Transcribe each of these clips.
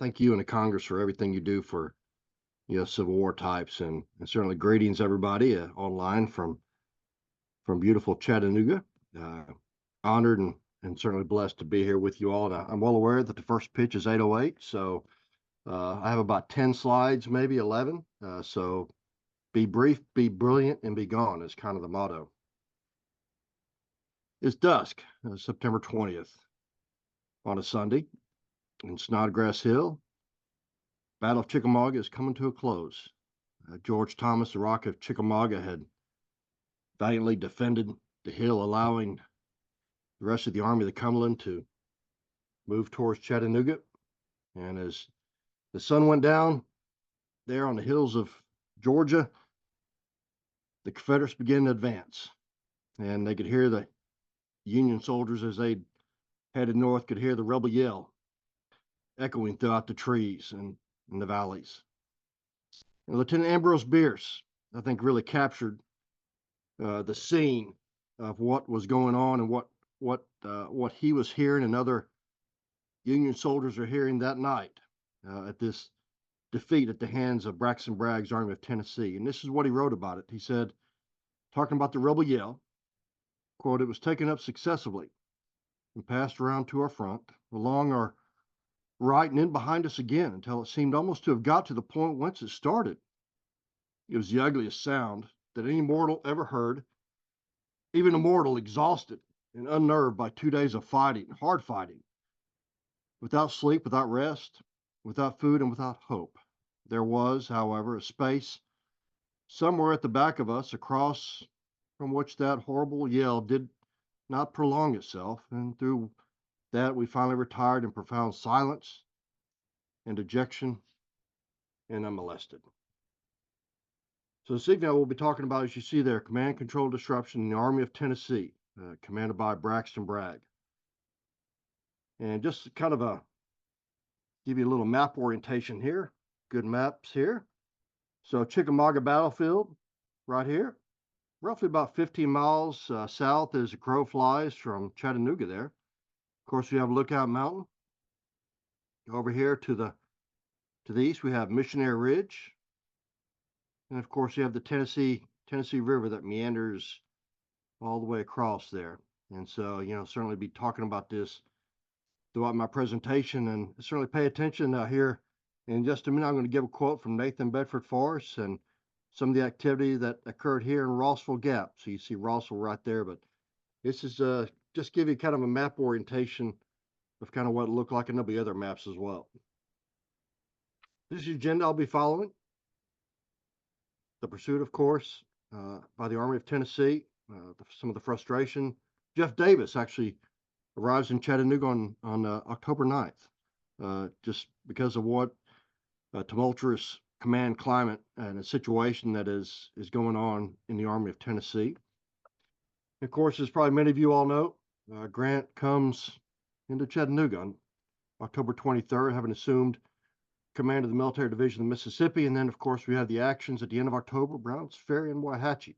thank you and the Congress for everything you do for Civil War types, and certainly greetings everybody online from beautiful Chattanooga. Uh, Honored and certainly blessed to be here with you all. And I'm well aware that the first pitch is 8:08, so I have about 10 slides, maybe 11. So be brief, be brilliant, and be gone is kind of the motto. It's dusk, September 20th, on a Sunday in Snodgrass Hill. Battle of Chickamauga is coming to a close. George Thomas, the Rock of Chickamauga, had valiantly defended the hill, allowing the rest of the Army of the Cumberland to move towards Chattanooga. And as the sun went down there on the hills of Georgia, the Confederates began to advance. And they could hear the Union soldiers as they headed north, could hear the rebel yell echoing throughout the trees and in the valleys. And Lieutenant Ambrose Bierce, I think, really captured the scene of what was going on and what he was hearing and other Union soldiers are hearing that night at this defeat at the hands of Braxton Bragg's Army of Tennessee. And this is what he wrote about it. He said, talking about the rebel yell, quote, "It was taken up successively and passed around to our front, along our right and in behind us again, until it seemed almost to have got to the point whence it started. It was the ugliest sound that any mortal ever heard, even a mortal exhausted and unnerved by 2 days of fighting, hard fighting, without sleep, without rest, without food, and without hope. There was, however, a space somewhere at the back of us, across from which that horrible yell did not prolong itself, and through that we finally retired in profound silence and dejection and unmolested." So this evening we'll be talking about, as you see there, command control disruption in the Army of Tennessee, commanded by Braxton Bragg. And just to kind of give you a little map orientation here, good maps here. So Chickamauga Battlefield right here, roughly about 15 miles south as the crow flies from Chattanooga there. Of course, we have Lookout Mountain. Over here to the east, we have Missionary Ridge. And of course, you have the Tennessee River that meanders all the way across there. And so, certainly be talking about this throughout my presentation, and certainly pay attention here. In just a minute, I'm going to give a quote from Nathan Bedford Forrest and some of the activity that occurred here in Rossville Gap. So you see Rossville right there, but this is just give you kind of a map orientation of kind of what it looked like, and there'll be other maps as well. This is the agenda I'll be following. The pursuit, of course, by the Army of Tennessee, some of the frustration. Jeff Davis actually arrives in Chattanooga on October 9th, just because of what tumultuous command climate and a situation that is going on in the Army of Tennessee. Of course, as probably many of you all know, Grant comes into Chattanooga on October 23rd, having assumed command of the Military Division of Mississippi. And then, of course, we have the actions at the end of October, Browns Ferry and Wauhatchie.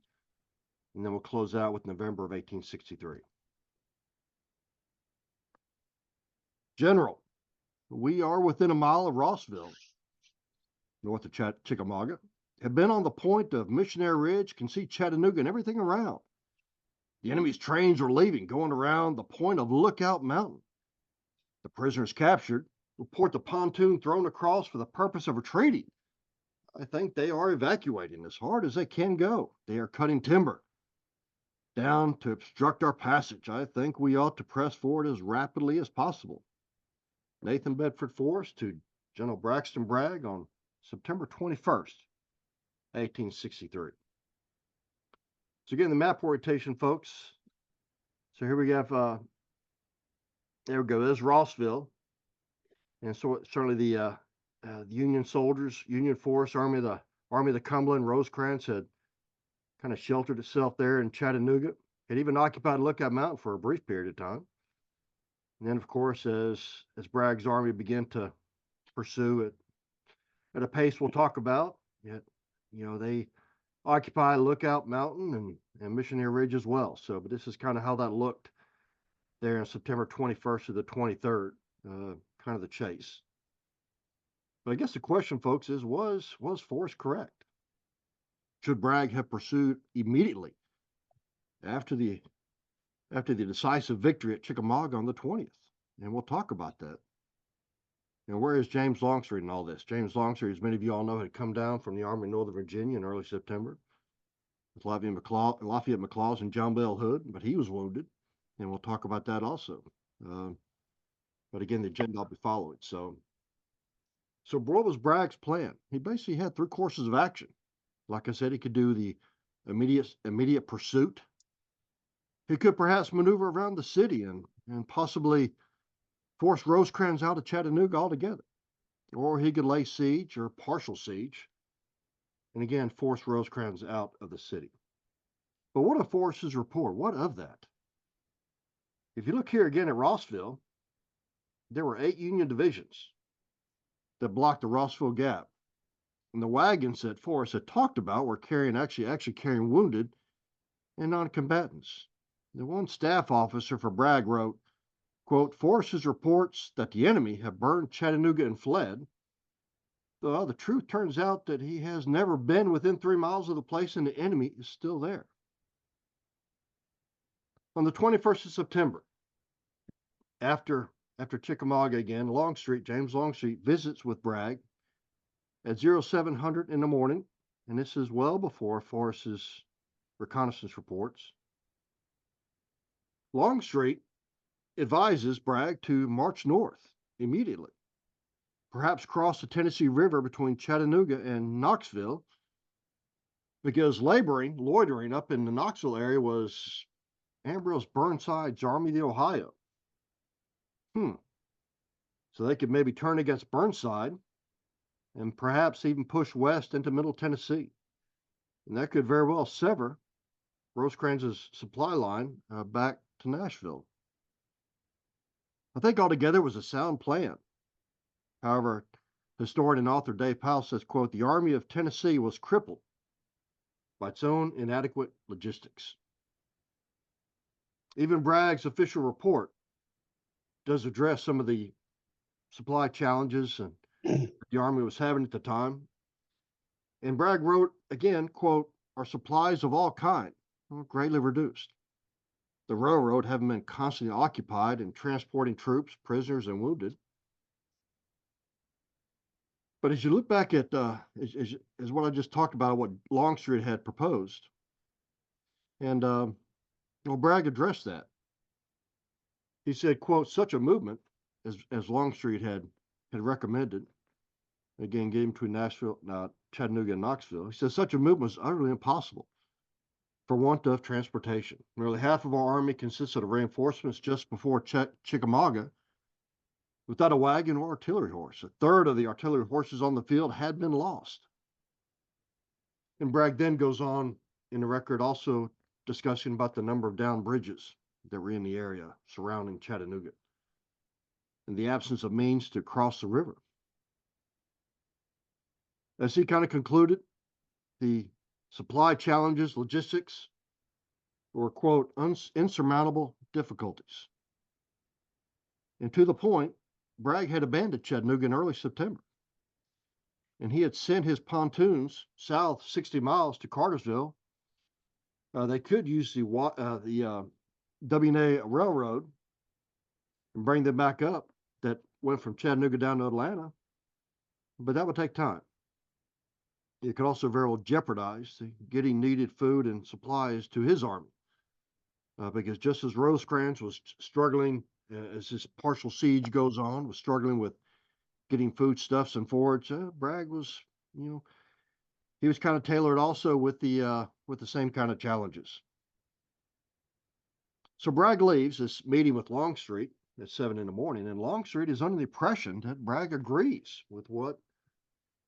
And then we'll close out with November of 1863. General, we are within a mile of Rossville, north of Chickamauga. Have been on the point of Missionary Ridge, can see Chattanooga and everything around. The enemy's trains are leaving, going around the point of Lookout Mountain. The prisoners captured report the pontoon thrown across for the purpose of retreating. I think they are evacuating as hard as they can go. They are cutting timber down to obstruct our passage. I think we ought to press forward as rapidly as possible. Nathan Bedford Forrest to General Braxton Bragg on September 21st, 1863. So again, the map orientation, folks. So here we have, there we go, there's Rossville. And so certainly the Union soldiers, Union force, Army of the Cumberland, Rosecrans had kind of sheltered itself there in Chattanooga. It even occupied Lookout Mountain for a brief period of time. And then, of course, as Bragg's army began to pursue it at a pace we'll talk about, they occupy Lookout Mountain and Missionary Ridge as well. So, but this is kind of how that looked there on September 21st to the 23rd, kind of the chase. But I guess the question, folks, is was Forrest correct? Should Bragg have pursued immediately after the decisive victory at Chickamauga on the 20th? And we'll talk about that. And where is James Longstreet in all this? James Longstreet, as many of you all know, had come down from the Army of Northern Virginia in early September with Lafayette McLaws and John Bell Hood, but he was wounded, and we'll talk about that also. But again, the agenda I'll be following. So what was Bragg's plan? He basically had three courses of action. Like I said, he could do the immediate pursuit. He could perhaps maneuver around the city and possibly force Rosecrans out of Chattanooga altogether. Or he could lay siege or partial siege, and again, force Rosecrans out of the city. But what of Forrest's report? What of that? If you look here again at Rossville, there were 8 Union divisions that blocked the Rossville Gap. And the wagons that Forrest had talked about were actually carrying wounded and non-combatants. The one staff officer for Bragg wrote, quote, Forrest's reports that the enemy have burned Chattanooga and fled. Well, the truth turns out that he has never been within 3 miles of the place and the enemy is still there. On the 21st of September, after Chickamauga again, James Longstreet visits with Bragg at 0700 in the morning, and this is well before Forrest's reconnaissance reports. Longstreet advises Bragg to march north immediately, perhaps cross the Tennessee River between Chattanooga and Knoxville, because loitering up in the Knoxville area was Ambrose Burnside's Army of the Ohio. So they could maybe turn against Burnside and perhaps even push west into Middle Tennessee. And that could very well sever Rosecrans' supply line back to Nashville. I think altogether it was a sound plan. However, historian and author Dave Powell says, quote, the Army of Tennessee was crippled by its own inadequate logistics. Even Bragg's official report does address some of the supply challenges the Army was having at the time. And Bragg wrote, again, quote, our supplies of all kind were greatly reduced. The railroad having been constantly occupied in transporting troops, prisoners, and wounded. But as you look back at as what I just talked about, what Longstreet had proposed, and Bragg addressed that. He said, quote, such a movement as Longstreet had recommended, again, getting between Chattanooga and Knoxville, he says such a movement was utterly impossible for want of transportation. Nearly half of our army consisted of reinforcements just before Chickamauga without a wagon or artillery horse. A third of the artillery horses on the field had been lost. And Bragg then goes on in the record also discussing about the number of downed bridges that were in the area surrounding Chattanooga and the absence of means to cross the river. As he kind of concluded, the supply challenges, logistics, were, quote, insurmountable difficulties. And to the point, Bragg had abandoned Chattanooga in early September. And he had sent his pontoons south 60 miles to Cartersville. They could use the W&A Railroad and bring them back up that went from Chattanooga down to Atlanta, but that would take time. It could also very well jeopardize getting needed food and supplies to his army, because just as Rosecrans was struggling as this partial siege goes on, was struggling with getting foodstuffs and forage, Bragg was, he was kind of tailored also with the same kind of challenges. So Bragg leaves this meeting with Longstreet at 7 in the morning, and Longstreet is under the impression that Bragg agrees with what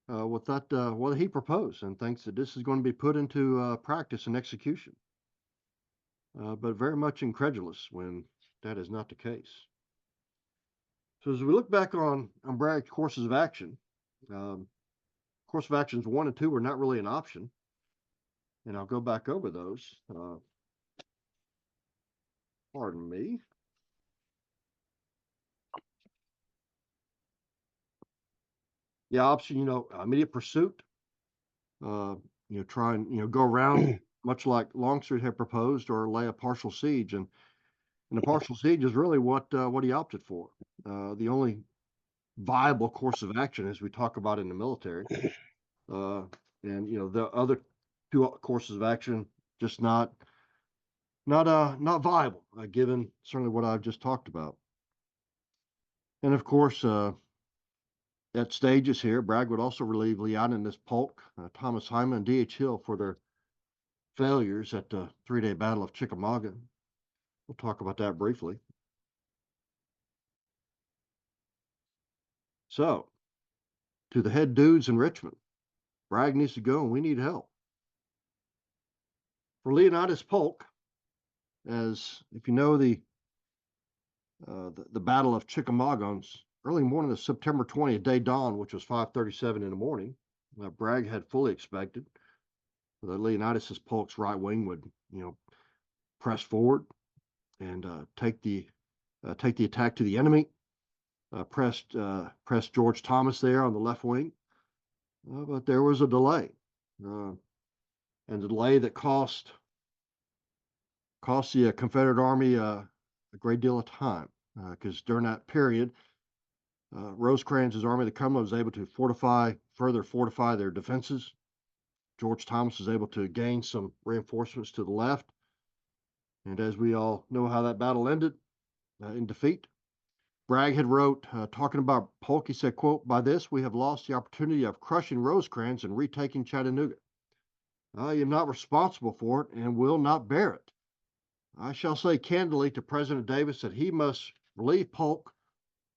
he proposed and thinks that this is going to be put into practice and execution. But very much incredulous when that is not the case. So as we look back on Bragg's courses of action, course of actions 1 and 2 were not really an option. And I'll go back over those. Pardon me. Yeah, option, immediate pursuit. Try and go around, much like Longstreet had proposed, or lay a partial siege. And the partial siege is really what he opted for. The only viable course of action, as we talk about in the military. Uh, and the other two courses of action just not viable, given certainly what I've just talked about. And of course, at stages here, Bragg would also relieve Lee Allen and his polk, Thomas Hyman and D.H. Hill, for their failures at the 3-day Battle of Chickamauga. We'll talk about that briefly. So, to the head dudes in Richmond, Bragg needs to go and we need help. For Leonidas Polk, as if you know the Battle of Chickamauga on early morning of September 20th, day dawn, which was 5:37 in the morning, Bragg had fully expected that Leonidas's Polk's right wing would, press forward and take the attack to the enemy. Pressed George Thomas there on the left wing, but there was a delay, and a delay that cost the Confederate Army a great deal of time, because during that period, Rosecrans's Army of the Cumberland was able to further fortify their defenses. George Thomas was able to gain some reinforcements to the left, and as we all know how that battle ended, in defeat. Bragg had wrote, talking about Polk, he said, quote, "By this we have lost the opportunity of crushing Rosecrans and retaking Chattanooga. I am not responsible for it and will not bear it. I shall say candidly to President Davis that he must relieve Polk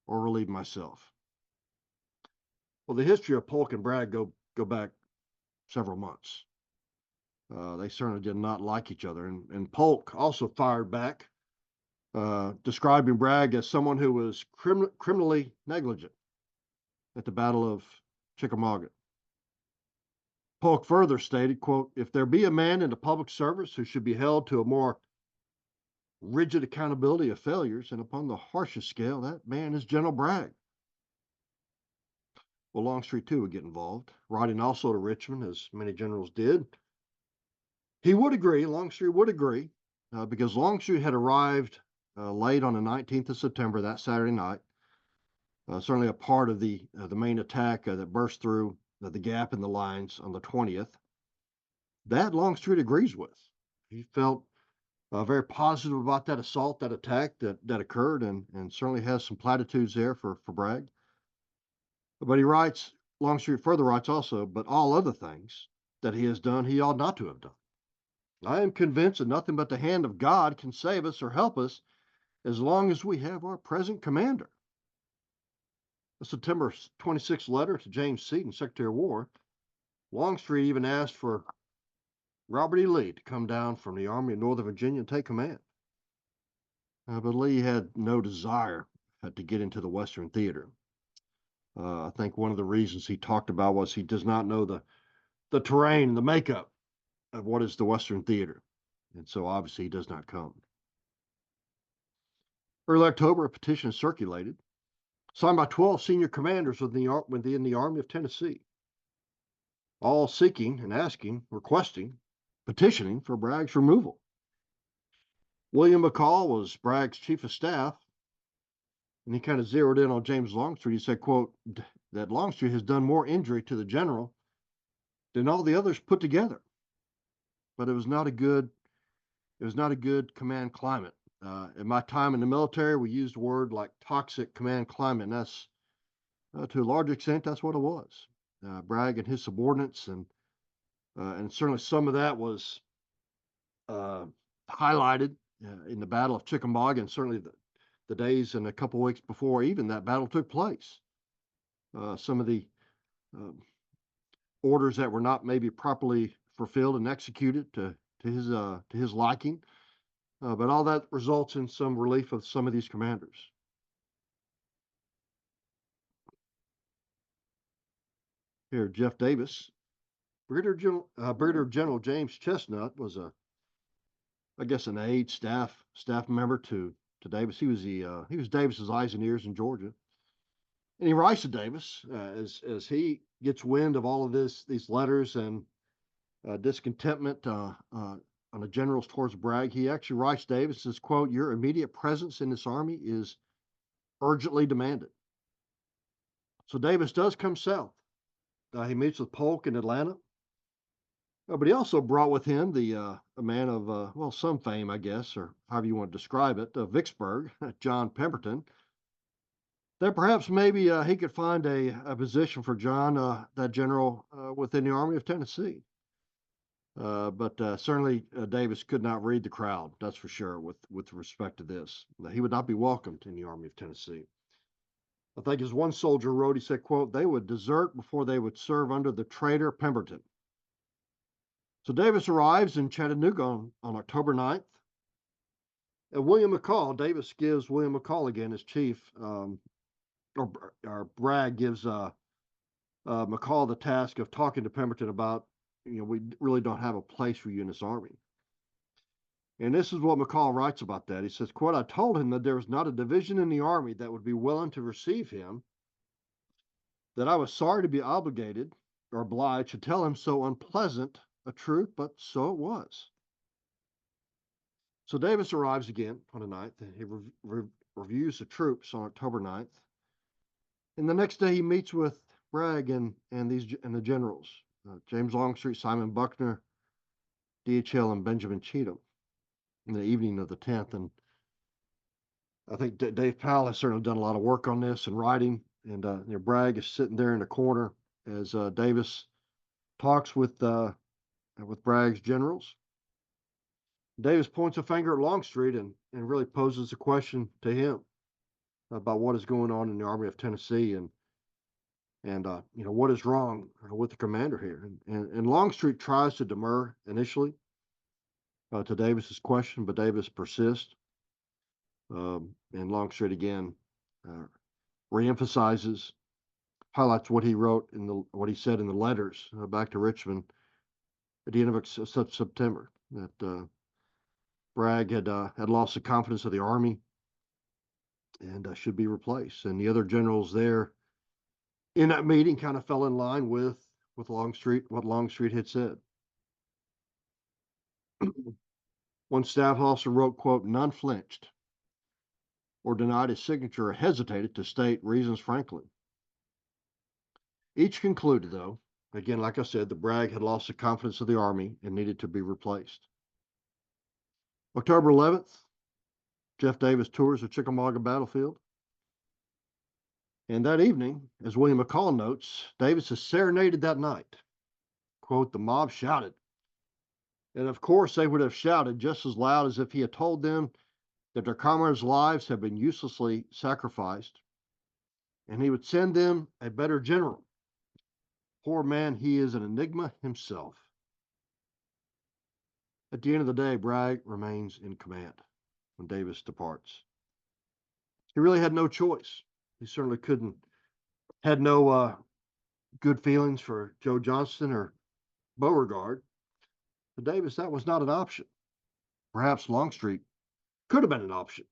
or relieve myself." Well, the history of Polk and Bragg go back several months. They certainly did not like each other, and Polk also fired back, describing Bragg as someone who was criminally negligent at the Battle of Chickamauga. Polk further stated, quote, "If there be a man in the public service who should be held to a more rigid accountability of failures and upon the harshest scale, that man is General Bragg." Well, Longstreet, too, would get involved, writing also to Richmond, as many generals did. He would agree, Longstreet would agree, because Longstreet had arrived late on the 19th of September, that Saturday night, certainly a part of the main attack that burst through the gap in the lines on the 20th. That Longstreet agrees with. He felt very positive about that assault, that attack that occurred, and certainly has some platitudes there for Bragg. But he writes, Longstreet further writes also, "But all other things that he has done, he ought not to have done. I am convinced that nothing but the hand of God can save us or help us as long as we have our present commander." A September 26th letter to James Seaton, Secretary of War, Longstreet even asked for Robert E. Lee to come down from the Army of Northern Virginia and take command. But Lee had no desire to get into the Western Theater. I think one of the reasons he talked about was he does not know the terrain, the makeup of what is the Western Theater. And so obviously he does not come. Early October, a petition is circulated, signed by 12 senior commanders within the Army of Tennessee, all seeking and asking, requesting, petitioning for Bragg's removal. William McCall was Bragg's chief of staff, and he kind of zeroed in on James Longstreet. He said, quote, "that Longstreet has done more injury to the general than all the others put together." But it was not a good command climate. In my time in the military, we used a word like toxic command climate, and that's to a large extent that's what it was. Bragg and his subordinates, and certainly some of that was highlighted in the Battle of Chickamauga, and certainly the days and a couple weeks before even that battle took place. Some of the orders that were not maybe properly fulfilled and executed to his liking, but all that results in some relief of some of these commanders. Here, Jeff Davis, Brigadier General James Chestnut was I guess an aide staff member to Davis. He was Davis's eyes and ears in Georgia. And he writes to Davis as he gets wind of all of these letters and discontentment on the generals towards Bragg. He actually writes Davis, says, quote, "Your immediate presence in this army is urgently demanded." So Davis does come south. He meets with Polk in Atlanta. But he also brought with him a man of, well, some fame, I guess, or however you want to describe it, Vicksburg, John Pemberton, that perhaps maybe he could find a position for John, that general, within the Army of Tennessee. But certainly Davis could not read the crowd, that's for sure, with respect to this. He would not be welcomed in the Army of Tennessee. I think as one soldier wrote, he said, quote, "They would desert before they would serve under the traitor Pemberton." So Davis arrives in Chattanooga on October 9th. And William McCall, Davis gives William McCall again as chief, or Bragg gives McCall the task of talking to Pemberton about, we really don't have a place for you in this army. And this is what McCall writes about that. He says, quote, "I told him that there was not a division in the army that would be willing to receive him, that I was sorry to be obligated or obliged to tell him so unpleasant a truth, but so it was." So Davis arrives again on the 9th, and he reviews the troops on October 9th. And the next day he meets with Bragg and the generals, James Longstreet, Simon Buckner, D.H. Hill, and Benjamin Cheatham, in the evening of the 10th. And I think Dave Powell has certainly done a lot of work on this and writing. And Bragg is sitting there in the corner as Davis talks with Bragg's generals. Davis points a finger at Longstreet and really poses a question to him about what is going on in the Army of Tennessee and what is wrong with the commander here. And Longstreet tries to demur initially to Davis's question, but Davis persists. And Longstreet again reemphasizes, highlights what he wrote what he said in the letters back to Richmond at the end of September, that Bragg had lost the confidence of the army and should be replaced. And the other generals there in that meeting kind of fell in line with Longstreet, what Longstreet had said. One staff officer wrote, quote, "None flinched or denied his signature or hesitated to state reasons frankly. Each concluded, though, again, like I said, that Bragg had lost the confidence of the army and needed to be replaced." October 11th, Jeff Davis tours the Chickamauga battlefield. And that evening, as William McCall notes, Davis is serenaded that night. Quote, "The mob shouted. And of course, they would have shouted just as loud as if he had told them that their comrades' lives had been uselessly sacrificed, and he would send them a better general. Poor man, he is an enigma himself." At the end of the day, Bragg remains in command when Davis departs. He really had no choice. He certainly had no good feelings for Joe Johnston or Beauregard. For Davis, that was not an option. Perhaps Longstreet could have been an option.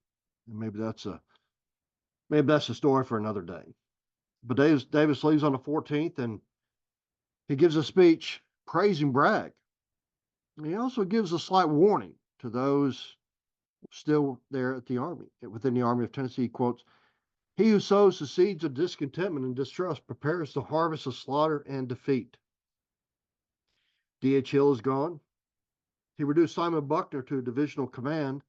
And maybe that's a story for another day. But Davis leaves on the 14th, and he gives a speech praising Bragg. And he also gives a slight warning to those still there at the army, within the Army of Tennessee. He quotes, "He who sows the seeds of discontentment and distrust prepares the harvest of slaughter and defeat." D.H. Hill is gone. He reduced Simon Buckner to divisional command,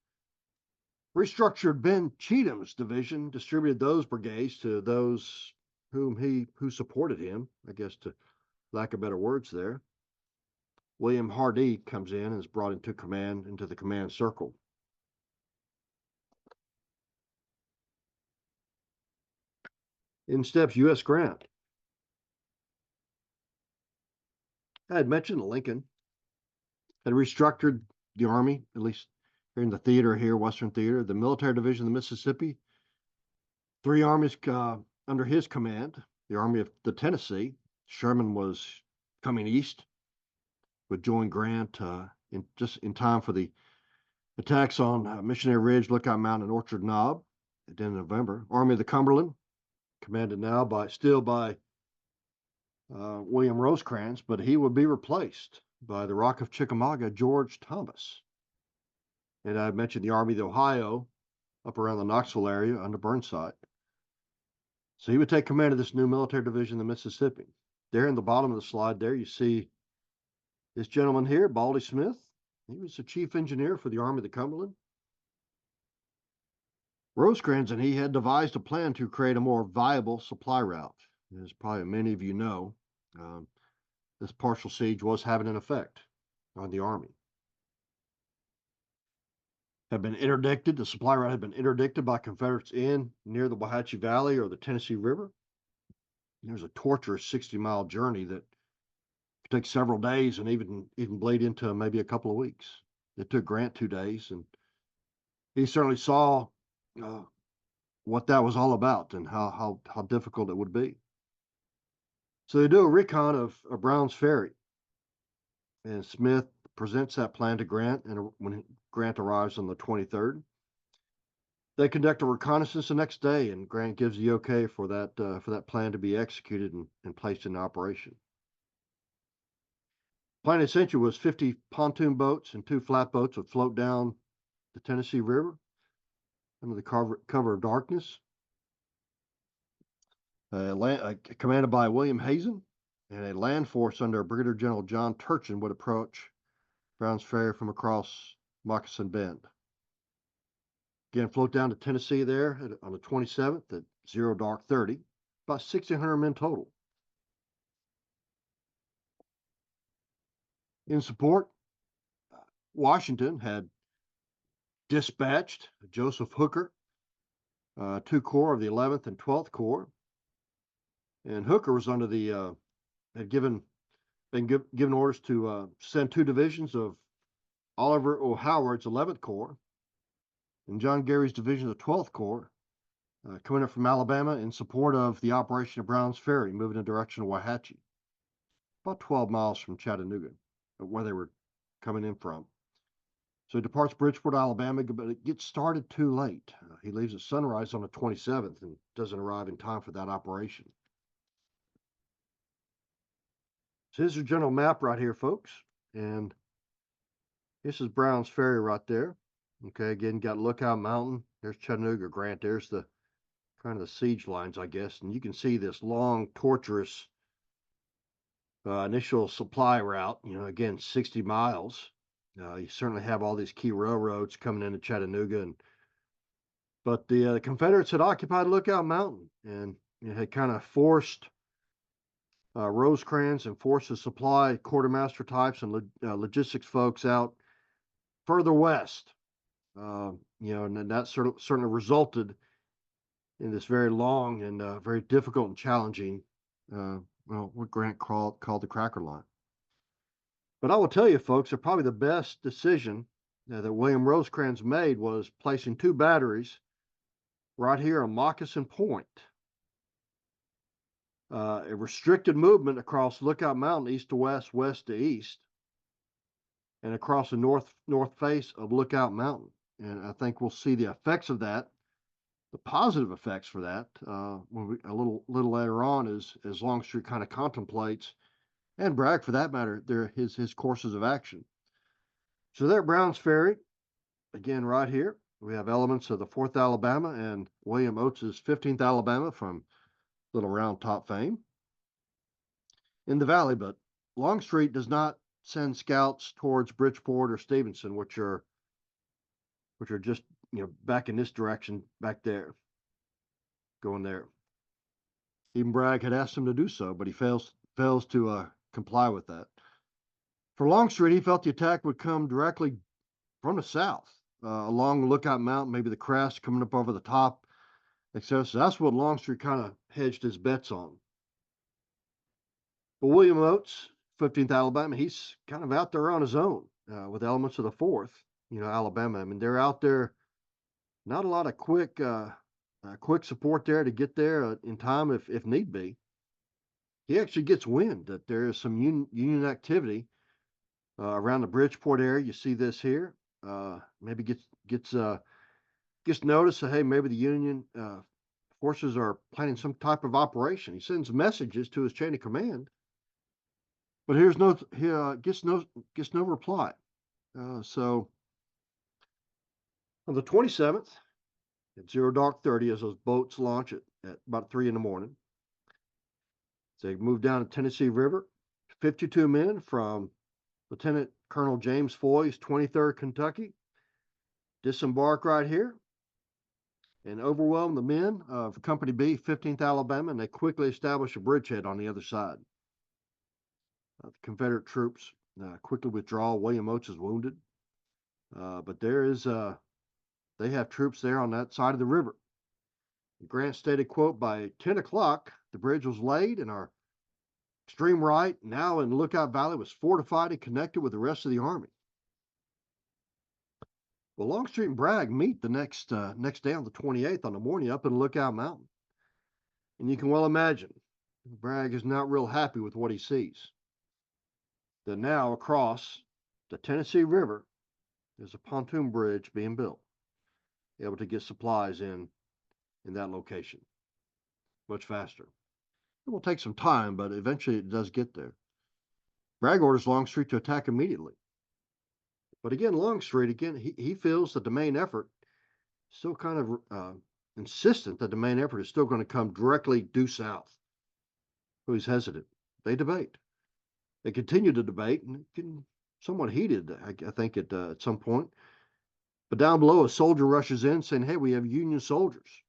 restructured Ben Cheatham's division, distributed those brigades to those who supported him, I guess, to lack of better words there. William Hardee comes in and is brought into the command circle. In steps U.S. Grant. I had mentioned Lincoln had restructured the army, at least here in the theater here, Western Theater, the military division of the Mississippi, 3 armies under his command, the Army of the Tennessee. Sherman was coming east, would join Grant in time for the attacks on Missionary Ridge, Lookout Mountain, and Orchard Knob at the end of November. Army of the Cumberland, commanded now still by William Rosecrans, but he would be replaced by the Rock of Chickamauga, George Thomas. And I mentioned the Army of the Ohio up around the Knoxville area under Burnside. So he would take command of this new military division, the Mississippi. There in the bottom of the slide there, you see this gentleman here, Baldy Smith. He was the chief engineer for the Army of the Cumberland. Rosecrans and he had devised a plan to create a more viable supply route. As probably many of you know, this partial siege was having an effect on the Army. The supply route had been interdicted by Confederates near the Wauhatchie Valley or the Tennessee River. There's a torturous 60-mile journey that could take several days and even bleed into maybe a couple of weeks. It took Grant 2 days, and he certainly saw what that was all about and how difficult it would be. So they do a recon of Brown's Ferry, and Smith presents that plan to Grant, and when Grant arrives on the 23rd, they conduct a reconnaissance the next day, and Grant gives the okay for that plan to be executed and placed in operation. The plan essentially was 50 pontoon boats and 2 flatboats would float down the Tennessee River under the cover of darkness. Commanded by William Hazen, and a land force under Brigadier General John Turchin would approach Brown's Ferry from across Moccasin Bend. Again, float down to Tennessee there on the 27th at 0 dark 30, about 1,600 men total. In support, Washington had dispatched Joseph Hooker, 2 corps of the 11th and 12th Corps, and Hooker was under had been given orders to send 2 divisions of Oliver O. Howard's 11th Corps and John Gary's division of the 12th Corps coming up from Alabama in support of the operation of Brown's Ferry, moving in the direction of Wauhatchie, about 12 miles from Chattanooga, where they were coming in from. So he departs Bridgeport, Alabama, but it gets started too late. He leaves at sunrise on the 27th and doesn't arrive in time for that operation. So here's your general map right here, folks. And this is Brown's Ferry right there. Okay, again, got Lookout Mountain. There's Chattanooga, Grant. There's the kind of the siege lines, I guess. And you can see this long, torturous initial supply route. Again, 60 miles. You certainly have all these key railroads coming into Chattanooga. But the Confederates had occupied Lookout Mountain and had kind of forced Rosecrans and forced the supply quartermaster types and logistics folks out further west. And that certainly resulted in this very long and very difficult and challenging, what Grant called the Cracker Line. But I will tell you, folks, that probably the best decision that William Rosecrans made was placing 2 batteries right here on Moccasin Point. A restricted movement across Lookout Mountain, east to west, west to east, and across the north face of Lookout Mountain. And I think we'll see the effects of that, the positive effects for that, when a little later on, as Longstreet kind of contemplates, and Bragg for that matter, his courses of action. So there at Brown's Ferry, again right here, we have elements of the 4th Alabama and William Oates's 15th Alabama from Little Round Top fame in the valley. But Longstreet does not send scouts towards Bridgeport or Stevenson, which are just back in this direction, back there, going there. Even Bragg had asked him to do so, but he fails to comply with that. For Longstreet, he felt the attack would come directly from the south, along Lookout Mountain, maybe the crest coming up over the top, etc. So that's what Longstreet kind of hedged his bets on. But William Oates, 15th Alabama, he's kind of out there on his own with elements of the 4th, Alabama. I mean, they're out there, not a lot of quick support there to get there in time if need be. He actually gets wind that there is some Union activity around the Bridgeport area. You see this here. Maybe gets notice that, hey, maybe the Union forces are planning some type of operation. He sends messages to his chain of command, but he gets no reply. So on the 27th, at 0 dark 30, as those boats launch at about 3 in the morning, they move down the Tennessee River. 52 men from Lieutenant Colonel James Foy's 23rd Kentucky disembark right here and overwhelm the men of Company B, 15th Alabama, and they quickly establish a bridgehead on the other side. The Confederate troops quickly withdraw. William Oates is wounded, but they have troops there on that side of the river. Grant stated, quote, "By 10 o'clock, the bridge was laid, and our extreme right, now in Lookout Valley, was fortified and connected with the rest of the army." Well, Longstreet and Bragg meet the next day on the 28th on the morning up in Lookout Mountain. And you can well imagine, Bragg is not real happy with what he sees. That now across the Tennessee River, there's a pontoon bridge being built, able to get supplies in that location much faster. It will take some time, but eventually it does get there. Bragg orders Longstreet to attack immediately. But again, Longstreet, he feels that the main effort still kind of insistent that the main effort is still going to come directly due south. So he's hesitant. They debate. They continue to debate, and it get somewhat heated, I think, at some point. But down below, a soldier rushes in saying, "Hey, we have Union soldiers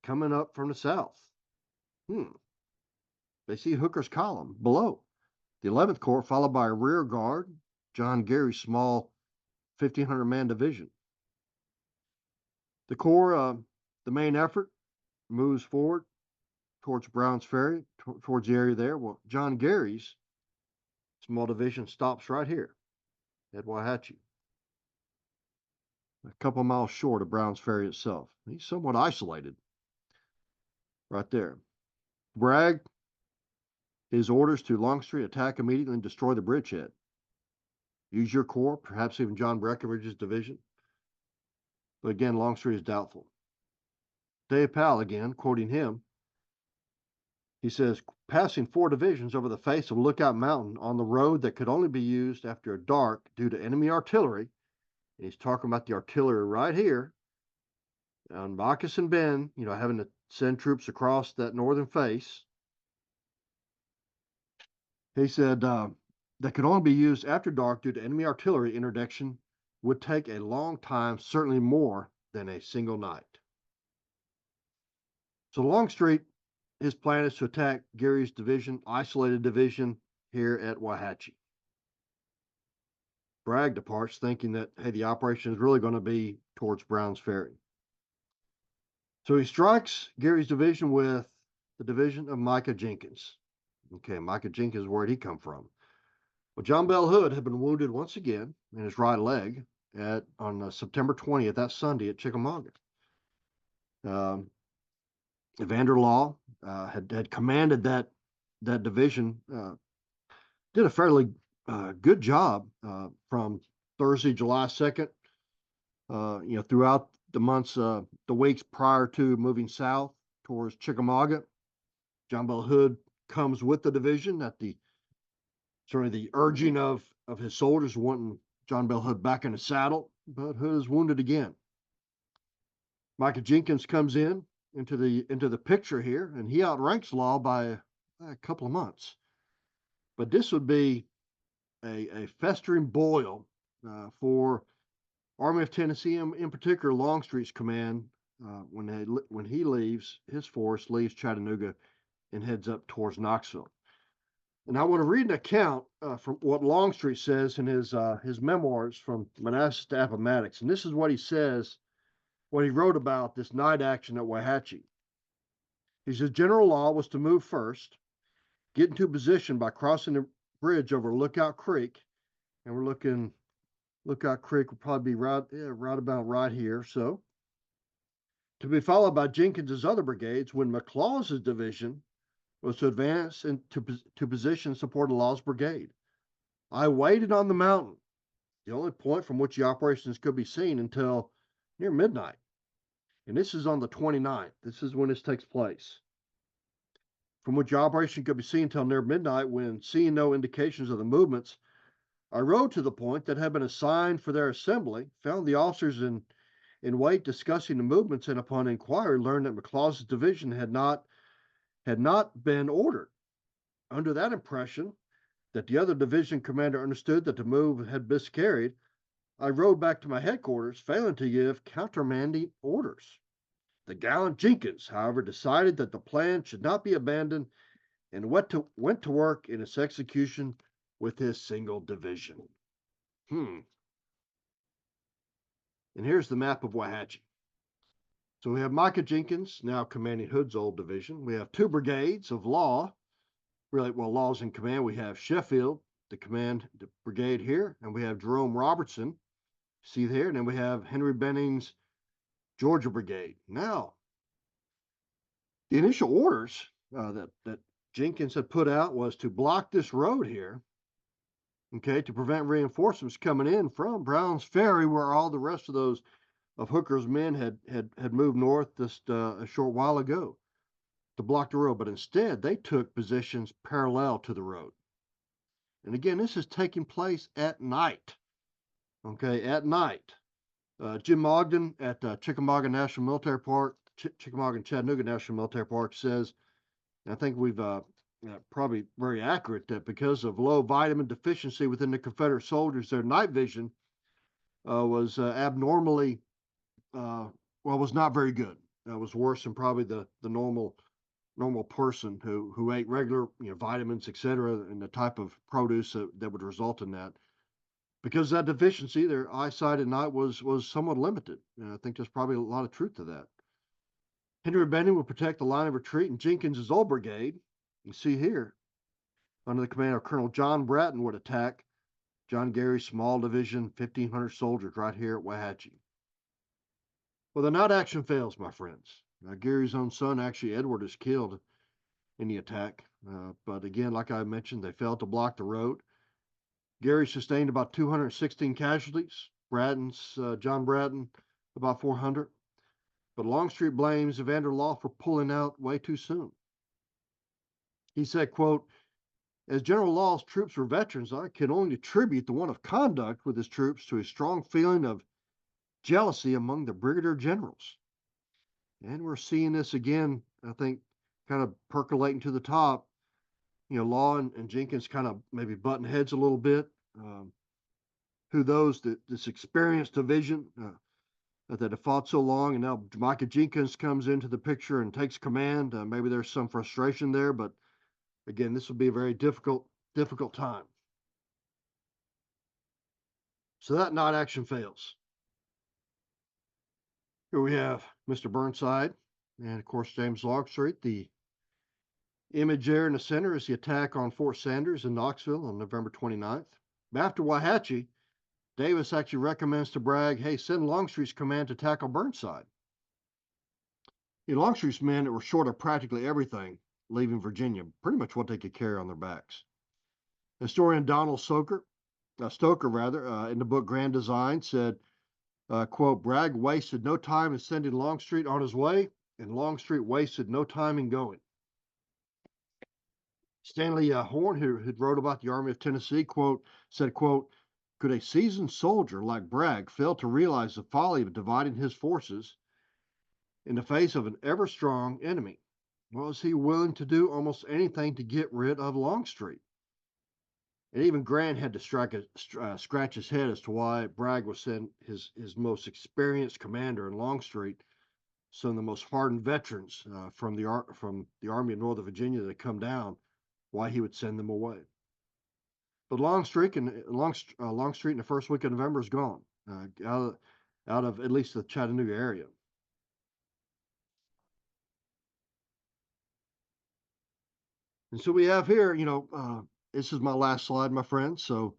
coming up from the south." They see Hooker's column below. The 11th Corps, followed by a rear guard, John Gary's small 1,500-man division. The Corps, the main effort, moves forward towards Brown's Ferry, towards the area there. Well, John Gary's small division stops right here at Wauhatchie, a couple miles short of Brown's Ferry itself. He's somewhat isolated right there. Bragg, his orders to Longstreet: attack immediately and destroy the bridgehead. Use your corps, perhaps even John Breckinridge's division. But again, Longstreet is doubtful. Dave Powell, again, quoting him, he says, "Passing 4 divisions over the face of Lookout Mountain on the road that could only be used after dark due to enemy artillery," and he's talking about the artillery right here on Moccasin Bend, having to send troops across that northern face. He said that could only be used after dark due to enemy artillery interdiction would take a long time, certainly more than a single night. So Longstreet, his plan is to attack Gary's division, isolated division here at Wauhatchie. Bragg departs thinking that, hey, the operation is really going to be towards Brown's Ferry. So he strikes Gary's division with the division of Micah Jenkins. Okay, Micah Jenkins, where'd he come from? Well, John Bell Hood had been wounded once again in his right leg on September 20th, that Sunday at Chickamauga. Evander Law had commanded that division, did a fairly good job from Thursday, July 2nd, throughout the months, the weeks prior to moving south towards Chickamauga. John Bell Hood comes with the division at the urging of his soldiers wanting John Bell Hood back in the saddle, but Hood is wounded again. Micah Jenkins comes into the picture here, and he outranks Law by a couple of months. But this would be a festering boil for Army of Tennessee, in particular Longstreet's command, when his force leaves Chattanooga and heads up towards Knoxville. And I want to read an account from what Longstreet says in his memoirs from Manassas to Appomattox. And this is what he says, what he wrote about this night action at Wauhatchie. He says, "General Law was to move first, get into position by crossing the bridge over Lookout Creek." And we're looking, Lookout Creek will probably be right about right here. So, to be followed by Jenkins's other brigades when McLaws's division was to advance to position supporting Law's brigade. I waited on the mountain, the only point from which the operations could be seen, until near midnight. And this is on the 29th. This is when this takes place. From which operation could be seen until near midnight, when, seeing no indications of the movements, I rode to the point that had been assigned for their assembly, found the officers in wait discussing the movements, and upon inquiry learned that McLaws' division had not been ordered. Under that impression that the other division commander understood that the move had miscarried, I rode back to my headquarters, failing to give countermanding orders. The gallant Jenkins, however, decided that the plan should not be abandoned, and went to work in its execution with his single division. And here's the map of Wauhatchie. So we have Micah Jenkins, now commanding Hood's old division. We have two brigades of Law. Law's in command. We have Sheffield, the brigade here, and we have Jerome Robertson, see there, and then we have Henry Benning's Georgia Brigade. Now, the initial orders that Jenkins had put out was to block this road here, okay, to prevent reinforcements coming in from Brown's Ferry, where all the rest of those of Hooker's men had moved north just a short while ago, to block the road. But instead, they took positions parallel to the road. And again, this is taking place at night, okay, at night. Jim Ogden at Chickamauga National Military Park, Chickamauga and Chattanooga National Military Park says, and I think we've probably very accurate, that because of low vitamin deficiency within the Confederate soldiers, their night vision was abnormally, was not very good. It was worse than probably the normal person who ate regular vitamins, etc., and the type of produce that would result in that. Because of that deficiency, their eyesight at night was somewhat limited. And I think there's probably a lot of truth to that. Henry Benning would protect the line of retreat, and Jenkins' old brigade, you see here, under the command of Colonel John Bratton, would attack John Gary's small division, 1,500 soldiers, right here at Wauhatchie. Well, the night action fails, my friends. Gary's own son, actually Edward, is killed in the attack. But again, like I mentioned, they failed to block the road. Gary sustained about 216 casualties. John Bratton, about 400. But Longstreet blames Evander Law for pulling out way too soon. He said, quote, "As General Law's troops were veterans, I can only attribute the want of conduct with his troops to a strong feeling of jealousy among the brigadier generals." And we're seeing this again, I think, kind of percolating to the top. Law and Jenkins kind of maybe button heads a little bit. This experienced division that have fought so long, and now Micah Jenkins comes into the picture and takes command. Maybe there's some frustration there, but again, this will be a very difficult time. So that night action fails. Here we have Mr. Burnside and, of course, James Longstreet. The image there in the center is the attack on Fort Sanders in Knoxville on November 29th. After Wauhatchie, Davis actually recommends to Bragg, hey, send Longstreet's command to tackle Burnside. Longstreet's men were short of practically everything, leaving Virginia, pretty much what they could carry on their backs. Historian Donald Stoker, in the book Grand Design, said, quote, "Bragg wasted no time in sending Longstreet on his way, and Longstreet wasted no time in going." Stanley Horn, who wrote about the Army of Tennessee, said, quote, "Could a seasoned soldier like Bragg fail to realize the folly of dividing his forces in the face of an ever-strong enemy? Was he willing to do almost anything to get rid of Longstreet?" And even Grant had to scratch his head as to why Bragg would send his most experienced commander in Longstreet, some of the most hardened veterans from the Army of Northern Virginia that come down, why he would send them away. But Longstreet in the first week of November is gone, out of at least the Chattanooga area. And so we have here, this is my last slide, my friends. So,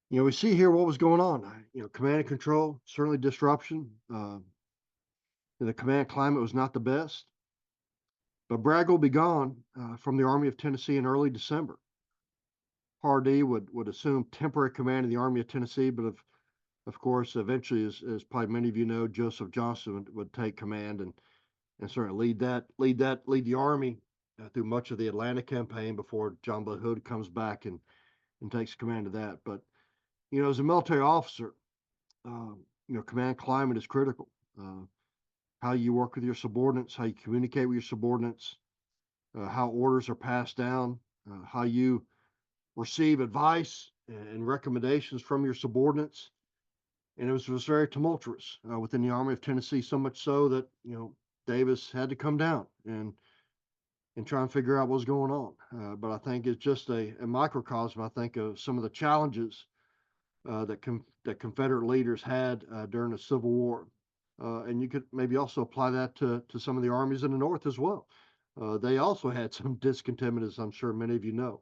we see here what was going on. Command and control, certainly disruption. The command climate was not the best. But Bragg will be gone from the Army of Tennessee in early December. Hardee would assume temporary command of the Army of Tennessee, but Of course, eventually, as probably many of you know, Joseph Johnson would take command and certainly lead the army through much of the Atlanta campaign before John Blood Hood comes back and takes command of that. But as a military officer, command climate is critical. How you work with your subordinates, how you communicate with your subordinates, how orders are passed down, how you receive advice and recommendations from your subordinates. And it was very tumultuous within the Army of Tennessee, so much so that Davis had to come down and try and figure out what was going on. But I think it's just a microcosm, I think, of some of the challenges that Confederate leaders had during the Civil War. And you could maybe also apply that to some of the armies in the North as well. They also had some discontentment, as I'm sure many of you know.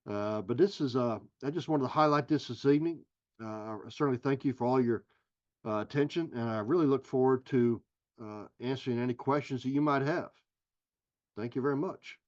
But I just wanted to highlight this evening. I certainly thank you for all your attention, and I really look forward to answering any questions that you might have. Thank you very much.